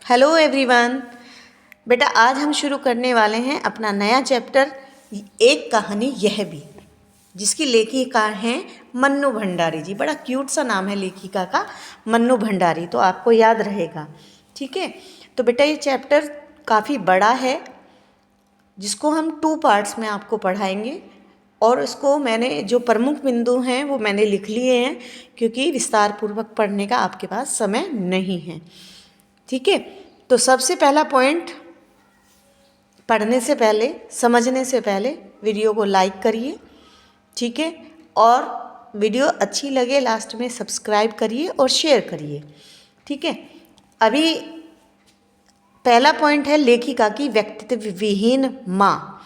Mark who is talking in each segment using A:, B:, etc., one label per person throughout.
A: Hello everyone. बेटा आज हम शुरू करने वाले हैं अपना नया चैप्टर एक कहानी यह भी, जिसकी लेखिका हैं मन्नू भंडारी जी। बड़ा क्यूट सा नाम है लेखिका का, मन्नू भंडारी, तो आपको याद रहेगा। ठीक है, तो बेटा ये चैप्टर काफ़ी बड़ा है, जिसको हम 2 पार्ट्स में आपको पढ़ाएंगे। और इसको मैंने जो प्रमुख बिंदु हैं वो मैंने लिख लिए हैं, क्योंकि विस्तार पूर्वक पढ़ने का आपके पास समय नहीं है। ठीक है, तो सबसे पहला पॉइंट, पढ़ने से पहले, समझने से पहले वीडियो को लाइक करिए। ठीक है, और वीडियो अच्छी लगे लास्ट में सब्सक्राइब करिए और शेयर करिए। ठीक है, अभी पहला पॉइंट है लेखिका की व्यक्तित्व विहीन माँ।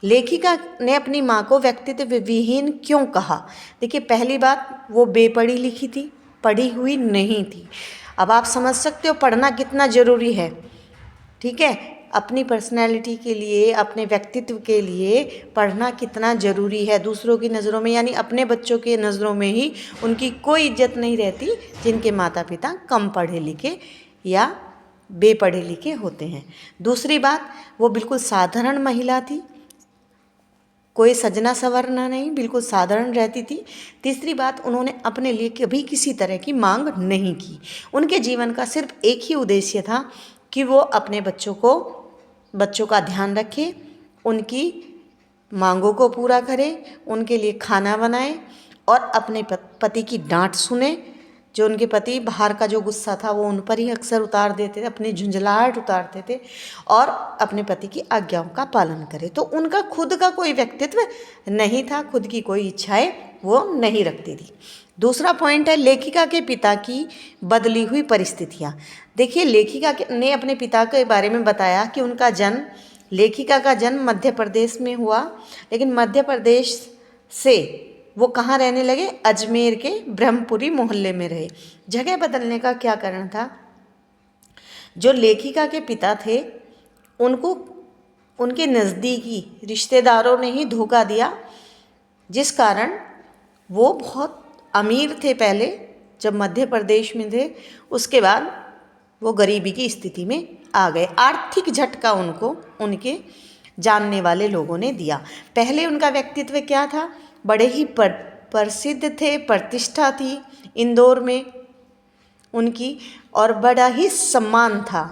A: लेखिका ने अपनी माँ को व्यक्तित्व विहीन क्यों कहा? देखिए, पहली बात, वो बेपढ़ी लिखी थी, पढ़ी हुई नहीं थी। अब आप समझ सकते हो पढ़ना कितना ज़रूरी है। ठीक है, अपनी पर्सनैलिटी के लिए, अपने व्यक्तित्व के लिए पढ़ना कितना ज़रूरी है। दूसरों की नज़रों में, यानी अपने बच्चों की नज़रों में ही उनकी कोई इज्जत नहीं रहती जिनके माता पिता कम पढ़े लिखे या बेपढ़े लिखे होते हैं। दूसरी बात, वो बिल्कुल साधारण महिला थी, कोई सजना संवरना नहीं, बिल्कुल साधारण रहती थी। तीसरी बात, उन्होंने अपने लिए कभी किसी तरह की मांग नहीं की। उनके जीवन का सिर्फ एक ही उद्देश्य था कि वो अपने बच्चों का ध्यान रखे, उनकी मांगों को पूरा करे, उनके लिए खाना बनाए और अपने पति की डांट सुने। जो उनके पति बाहर का जो गुस्सा था वो उन पर ही अक्सर उतार देते थे, अपनी झुंझलाहट उतारते थे, और अपने पति की आज्ञाओं का पालन करे। तो उनका खुद का कोई व्यक्तित्व नहीं था, खुद की कोई इच्छाएं वो नहीं रखती थी। दूसरा पॉइंट है लेखिका के पिता की बदली हुई परिस्थितियाँ। देखिए, लेखिका ने अपने पिता के बारे में बताया कि उनका जन्म, लेखिका का जन्म मध्य प्रदेश में हुआ, लेकिन मध्य प्रदेश से वो कहाँ रहने लगे? अजमेर के ब्रह्मपुरी मोहल्ले में रहे। जगह बदलने का क्या कारण था? जो लेखिका के पिता थे उनको उनके नज़दीकी रिश्तेदारों ने ही धोखा दिया, जिस कारण वो बहुत अमीर थे पहले जब मध्य प्रदेश में थे, उसके बाद वो गरीबी की स्थिति में आ गए। आर्थिक झटका उनको उनके जानने वाले लोगों ने दिया। पहले उनका व्यक्तित्व क्या था? बड़े ही प्रसिद्ध थे, प्रतिष्ठा थी इंदौर में उनकी, और बड़ा ही सम्मान था।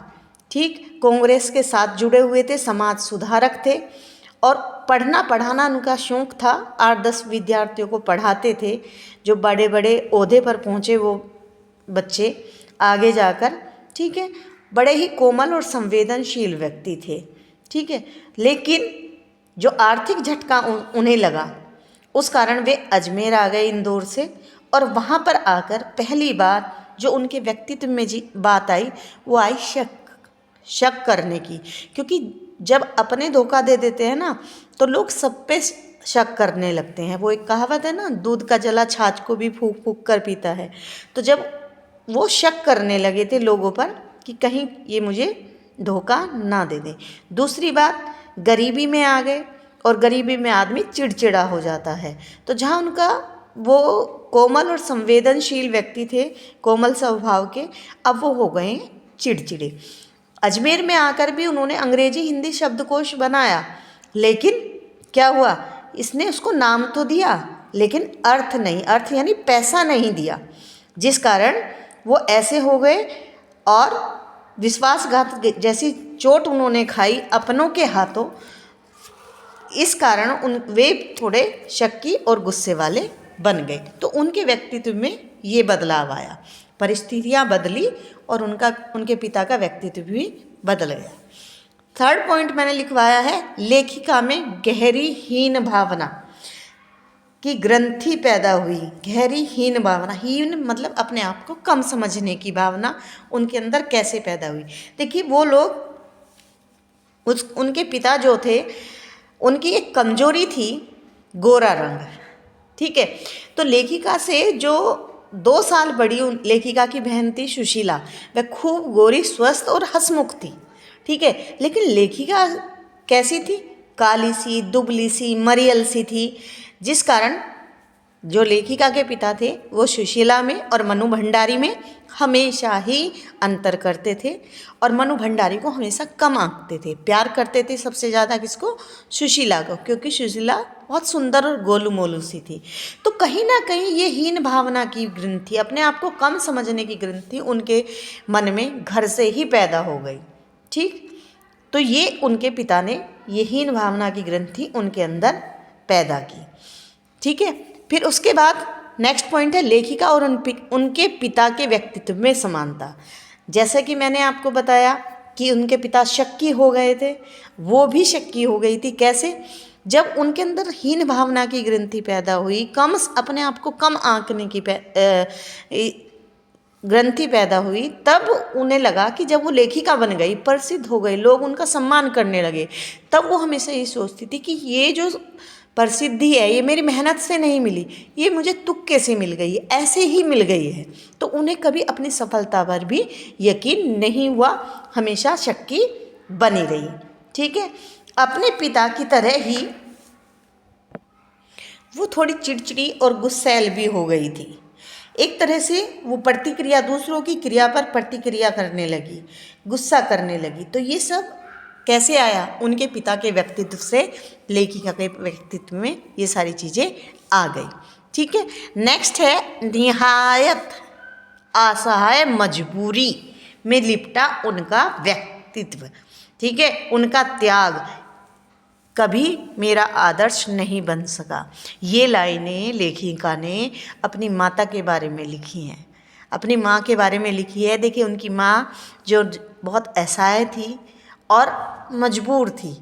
A: ठीक, कांग्रेस के साथ जुड़े हुए थे, समाज सुधारक थे, और पढ़ना पढ़ाना उनका शौक़ था। 8-10 विद्यार्थियों को पढ़ाते थे। जो बड़े बड़े ओहदे पर पहुँचे वो बच्चे आगे जाकर। ठीक है, बड़े ही कोमल और संवेदनशील व्यक्ति थे। ठीक है, लेकिन जो आर्थिक झटका उन्हें लगा, उस कारण वे अजमेर आ गए इंदौर से, और वहाँ पर आकर पहली बार जो उनके व्यक्तित्व में बात आई, वो आई शक करने की। क्योंकि जब अपने धोखा दे देते हैं ना, तो लोग सब पे शक करने लगते हैं। वो एक कहावत है ना, दूध का जला छाछ को भी फूंक फूंक कर पीता है। तो जब वो शक करने लगे थे लोगों पर कि कहीं ये मुझे धोखा ना दे दे। दूसरी बात, गरीबी में आ गए, और गरीबी में आदमी चिड़चिड़ा हो जाता है। तो जहाँ उनका वो कोमल और संवेदनशील व्यक्ति थे, कोमल स्वभाव के, अब वो हो गए चिड़चिड़े। अजमेर में आकर भी उन्होंने अंग्रेजी हिंदी शब्दकोश बनाया, लेकिन क्या हुआ? इसने उसको नाम तो दिया, लेकिन अर्थ नहीं, अर्थ यानी पैसा नहीं दिया, जिस कारण वो ऐसे हो गए। और विश्वासघात जैसी चोट उन्होंने खाई अपनों के हाथों, इस कारण वे थोड़े शक्की और गुस्से वाले बन गए। तो उनके व्यक्तित्व में ये बदलाव आया, परिस्थितियाँ बदली और उनके पिता का व्यक्तित्व भी बदल गया। थर्ड पॉइंट मैंने लिखवाया है, लेखिका में गहरी हीन भावना की ग्रंथि पैदा हुई। गहरी हीन भावना, हीन मतलब अपने आप को कम समझने की भावना उनके अंदर कैसे पैदा हुई? देखिए, वो लोग उनके पिता जो थे, उनकी एक कमजोरी थी गोरा रंग। ठीक है, तो लेखिका से जो 2 साल बड़ी लेखिका की बहन थी सुशीला, वह खूब गोरी, स्वस्थ और हंसमुख थी। ठीक है, लेकिन लेखिका कैसी थी? काली सी, दुबली सी, मरियल सी थी, जिस कारण जो लेखिका के पिता थे वो सुशीला में और मनु भंडारी में हमेशा ही अंतर करते थे, और मनु भंडारी को हमेशा कम आंकते थे। प्यार करते थे सबसे ज़्यादा किसको? सुशीला को, क्योंकि सुशीला बहुत सुंदर और गोलू मोलू सी थी। तो कहीं ना कहीं ये हीन भावना की ग्रंथि, अपने आप को कम समझने की ग्रंथि उनके मन में घर से ही पैदा हो गई। ठीक, तो ये उनके पिता ने ये हीन भावना की ग्रंथि उनके अंदर पैदा की। ठीक है, फिर उसके बाद नेक्स्ट पॉइंट है लेखिका और उनके पिता के व्यक्तित्व में समानता। जैसा कि मैंने आपको बताया कि उनके पिता शक्की हो गए थे, वो भी शक्की हो गई थी। कैसे? जब उनके अंदर हीन भावना की ग्रंथि पैदा हुई, अपने आप को कम आंकने की ग्रंथि पैदा हुई, तब उन्हें लगा कि जब वो लेखिका बन गई, प्रसिद्ध हो गई, लोग उनका सम्मान करने लगे, तब वो हमेशा ये सोचती थी कि ये जो प्रसिद्धि है ये मेरी मेहनत से नहीं मिली, ये मुझे तुक्के से मिल गई है, ऐसे ही मिल गई है। तो उन्हें कभी अपनी सफलता पर भी यकीन नहीं हुआ, हमेशा शक्की बनी रही। ठीक है, अपने पिता की तरह ही वो थोड़ी चिड़चिड़ी और गुस्सैल भी हो गई थी। एक तरह से वो प्रतिक्रिया, दूसरों की क्रिया पर प्रतिक्रिया करने लगी, गुस्सा करने लगी। तो ये सब कैसे आया? उनके पिता के व्यक्तित्व से लेखिका के व्यक्तित्व में ये सारी चीज़ें आ गई। ठीक है, नेक्स्ट है निहायत असहाय मजबूरी में लिपटा उनका व्यक्तित्व। ठीक है, उनका त्याग कभी मेरा आदर्श नहीं बन सका। ये लाइनें लेखिका ने अपनी माता के बारे में लिखी हैं, अपनी माँ के बारे में लिखी है। देखिए, उनकी माँ जो बहुत असहाय थी और मजबूर थी,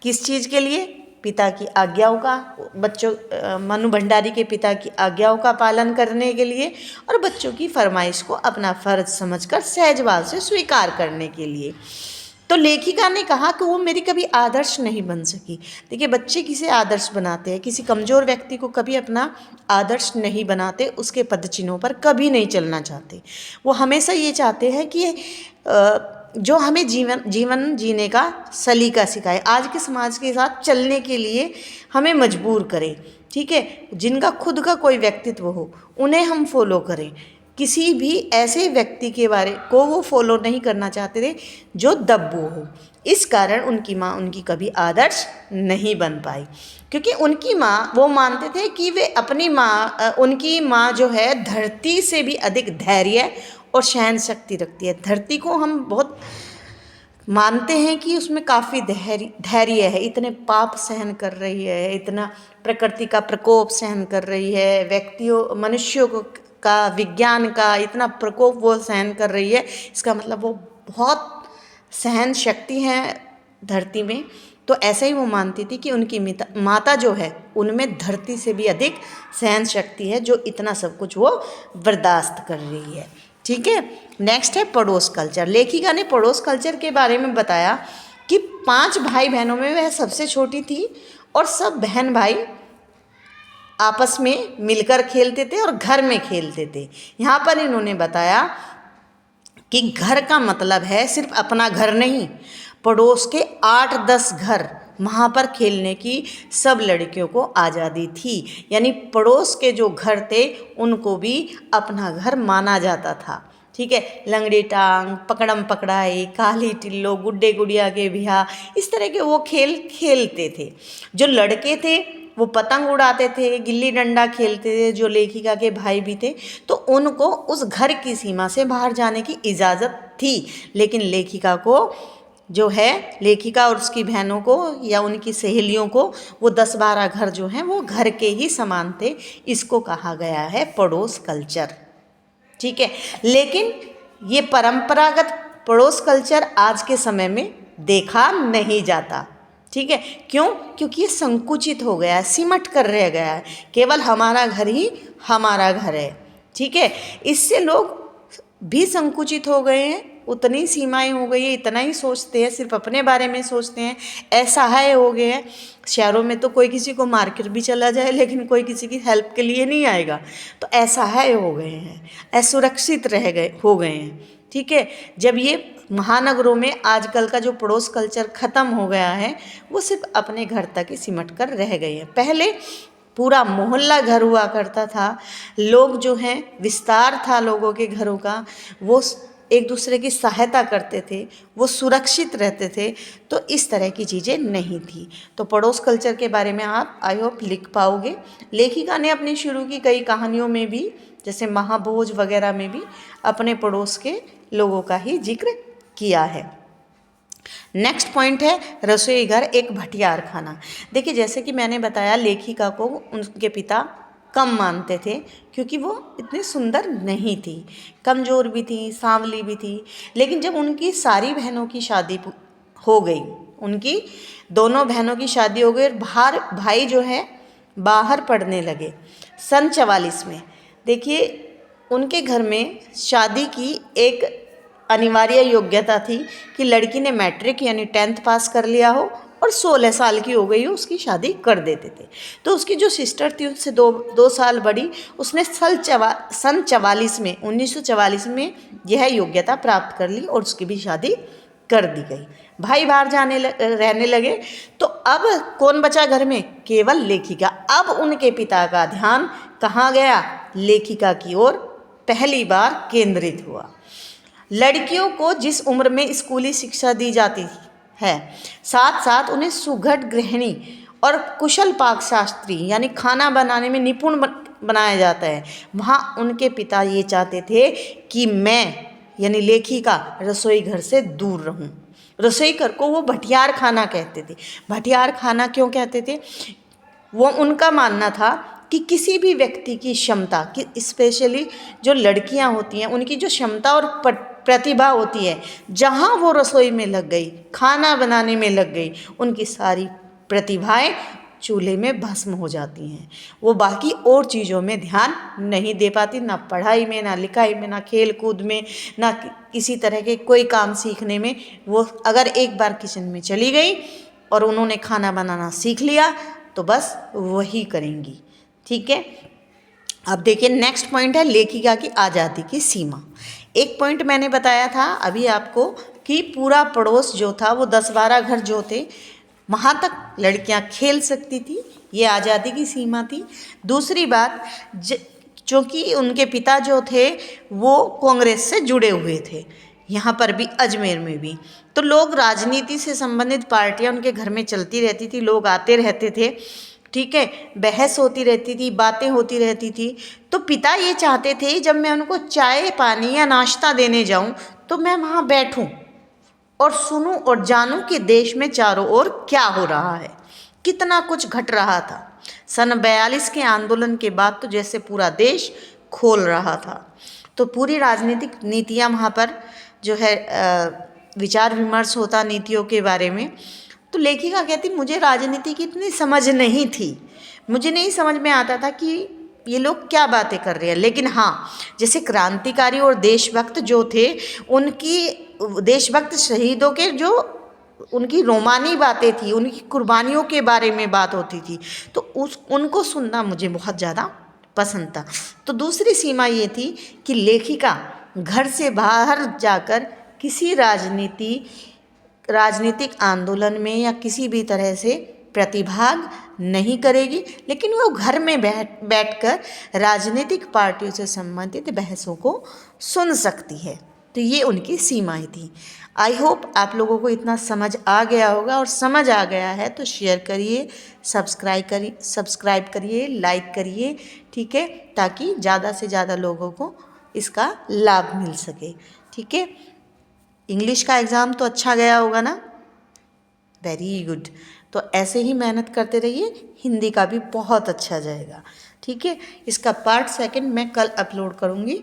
A: किस चीज़ के लिए? पिता की आज्ञाओं का, मनु भंडारी के पिता की आज्ञाओं का पालन करने के लिए, और बच्चों की फरमाइश को अपना फ़र्ज समझकर सहजभाव से स्वीकार करने के लिए। तो लेखिका ने कहा कि वो मेरी कभी आदर्श नहीं बन सकी। देखिए, बच्चे किसे आदर्श बनाते हैं? किसी कमज़ोर व्यक्ति को कभी अपना आदर्श नहीं बनाते, उसके पदचिन्हों पर कभी नहीं चलना चाहते। वो हमेशा ये चाहते हैं कि जो हमें जीवन जीने का सलीका सिखाए, आज के समाज के साथ चलने के लिए हमें मजबूर करे। ठीक है, जिनका खुद का कोई व्यक्तित्व हो उन्हें हम फॉलो करें। किसी भी ऐसे व्यक्ति के बारे को वो फॉलो नहीं करना चाहते थे जो दब्बू हो। इस कारण उनकी माँ उनकी कभी आदर्श नहीं बन पाई, क्योंकि उनकी माँ, वो मानते थे कि वे उनकी माँ जो है धरती से भी अधिक धैर्य और सहन शक्ति रखती है। धरती को हम बहुत मानते हैं कि उसमें काफ़ी धैर्य है, इतने पाप सहन कर रही है, इतना प्रकृति का प्रकोप सहन कर रही है, मनुष्यों का, विज्ञान का इतना प्रकोप वो सहन कर रही है। इसका मतलब वो बहुत सहन शक्ति है धरती में। तो ऐसे ही वो मानती थी कि उनकी माता जो है उनमें धरती से भी अधिक सहन शक्ति है, जो इतना सब कुछ वो बर्दाश्त कर रही है। ठीक है, नेक्स्ट है पड़ोस कल्चर। लेखिका ने पड़ोस कल्चर के बारे में बताया कि 5 भाई बहनों में वह सबसे छोटी थी और सब बहन भाई आपस में मिलकर खेलते थे और घर में खेलते थे। यहाँ पर इन्होंने बताया कि घर का मतलब है सिर्फ अपना घर नहीं, पड़ोस के 8-10 घर, वहाँ पर खेलने की सब लड़कियों को आज़ादी थी। यानी पड़ोस के जो घर थे उनको भी अपना घर माना जाता था। ठीक है, लंगड़ी टांग, पकड़म पकड़ाई, काली टिल्लो, गुड्डे गुड़िया के बिहा, इस तरह के वो खेल खेलते थे। जो लड़के थे वो पतंग उड़ाते थे, गिल्ली डंडा खेलते थे। जो लेखिका के भाई भी थे तो उनको उस घर की सीमा से बाहर जाने की इजाज़त थी, लेकिन लेखिका और उसकी बहनों को या उनकी सहेलियों को वो 10-12 घर जो हैं वो घर के ही समान थे। इसको कहा गया है पड़ोस कल्चर। ठीक है, लेकिन ये परंपरागत पड़ोस कल्चर आज के समय में देखा नहीं जाता। ठीक है, क्यों? क्योंकि ये संकुचित हो गया है, सिमट कर रह गया है, केवल हमारा घर ही हमारा घर है। ठीक है, इससे लोग भी संकुचित हो गए हैं, उतनी सीमाएं हो गई है, इतना ही सोचते हैं, सिर्फ अपने बारे में सोचते हैं, असहाय हो गए हैं। शहरों में तो कोई किसी को मार्केट भी चला जाए लेकिन कोई किसी की हेल्प के लिए नहीं आएगा, तो असहाय हो गए हैं, असुरक्षित हो गए हैं। ठीक है, जब ये महानगरों में आजकल का जो पड़ोस कल्चर ख़त्म हो गया है, वो सिर्फ अपने घर तक ही सिमट कर रह गए हैं। पहले पूरा मोहल्ला घर हुआ करता था, लोग जो हैं विस्तार था लोगों के घरों का, वो एक दूसरे की सहायता करते थे, वो सुरक्षित रहते थे। तो इस तरह की चीज़ें नहीं थी। तो पड़ोस कल्चर के बारे में आप आई होप लिख पाओगे। लेखिका ने अपनी शुरू की कई कहानियों में भी, जैसे महाभोज वगैरह में भी, अपने पड़ोस के लोगों का ही जिक्र किया है। नेक्स्ट पॉइंट है रसोई घर एक भटियार खाना। देखिए, जैसे कि मैंने बताया, लेखिका को उनके पिता कम मानते थे क्योंकि वो इतनी सुंदर नहीं थी, कमज़ोर भी थी, सांवली भी थी। लेकिन जब उनकी सारी बहनों की शादी हो गई, उनकी दोनों बहनों की शादी हो गई और भाई जो है बाहर पढ़ने लगे सन 44 में। देखिए, उनके घर में शादी की एक अनिवार्य योग्यता थी कि लड़की ने मैट्रिक यानी 10th पास कर लिया हो और 16 साल की हो गई हो, उसकी शादी कर देते थे। तो उसकी जो सिस्टर थी उससे दो साल बड़ी, उसने सन 44 में 1944 में यह योग्यता प्राप्त कर ली और उसकी भी शादी कर दी गई। भाई बाहर रहने लगे। तो अब कौन बचा घर में? केवल लेखिका। अब उनके पिता का ध्यान कहाँ गया? लेखिका की ओर पहली बार केंद्रित हुआ। लड़कियों को जिस उम्र में स्कूली शिक्षा दी जाती है, साथ साथ उन्हें सुघड़ गृहिणी और कुशल पाक शास्त्री यानी खाना बनाने में निपुण बनाया जाता है, वहाँ उनके पिता ये चाहते थे कि मैं यानी लेखिका रसोई घर से दूर रहूं। रसोई घर को वो भटियार खाना कहते थे। भटियार खाना क्यों कहते थे? वो उनका मानना था कि किसी भी व्यक्ति की क्षमता, कि स्पेशली जो लड़कियां होती हैं उनकी जो क्षमता और प्रतिभा होती है, जहां वो रसोई में लग गई, खाना बनाने में लग गई, उनकी सारी प्रतिभाएं चूल्हे में भस्म हो जाती हैं। वो बाकी और चीज़ों में ध्यान नहीं दे पाती, ना पढ़ाई में, ना लिखाई में, ना खेल कूद में, ना किसी तरह के कोई काम सीखने में। वो अगर एक बार किचन में चली गई और उन्होंने खाना बनाना सीख लिया तो बस वही करेंगी। ठीक है। अब देखिए, नेक्स्ट पॉइंट है लेखिका की आज़ादी की सीमा। एक पॉइंट मैंने बताया था अभी आपको कि पूरा पड़ोस जो था वो 10-12 घर जो थे, वहाँ तक लड़कियाँ खेल सकती थी, ये आज़ादी की सीमा थी। दूसरी बात, चूँकि उनके पिता जो थे वो कांग्रेस से जुड़े हुए थे, यहाँ पर भी अजमेर में भी, तो लोग राजनीति से संबंधित पार्टियाँ उनके घर में चलती रहती थी, लोग आते रहते थे। ठीक है, बहस होती रहती थी, बातें होती रहती थी। तो पिता ये चाहते थे जब मैं उनको चाय पानी या नाश्ता देने जाऊं तो मैं वहाँ बैठूं और सुनूं और जानूं कि देश में चारों ओर क्या हो रहा है, कितना कुछ घट रहा था। सन 42 के आंदोलन के बाद तो जैसे पूरा देश खोल रहा था, तो पूरी राजनीतिक नीतियाँ वहाँ पर जो है विचार विमर्श होता नीतियों के बारे में। तो लेखिका कहती मुझे राजनीति की इतनी समझ नहीं थी, मुझे नहीं समझ में आता था कि ये लोग क्या बातें कर रहे हैं। लेकिन हाँ, जैसे क्रांतिकारी और देशभक्त जो थे, उनकी देशभक्त शहीदों के जो उनकी रोमानी बातें थी, उनकी कुर्बानियों के बारे में बात होती थी, तो उनको सुनना मुझे बहुत ज़्यादा पसंद था। तो दूसरी सीमा ये थी कि लेखिका घर से बाहर जाकर किसी राजनीतिक आंदोलन में या किसी भी तरह से प्रतिभाग नहीं करेगी, लेकिन वो घर में बैठकर राजनीतिक पार्टियों से संबंधित बहसों को सुन सकती है। तो ये उनकी सीमाएं थी। आई होप आप लोगों को इतना समझ आ गया होगा, और समझ आ गया है तो शेयर करिए, सब्सक्राइब करिए, लाइक करिए। ठीक है, ताकि ज़्यादा से ज़्यादा लोगों को इसका लाभ मिल सके। ठीक है, इंग्लिश का एग्ज़ाम तो अच्छा गया होगा ना? Very good. तो ऐसे ही मेहनत करते रहिए, हिंदी का भी बहुत अच्छा जाएगा। ठीक है, इसका पार्ट 2 मैं कल अपलोड करूँगी।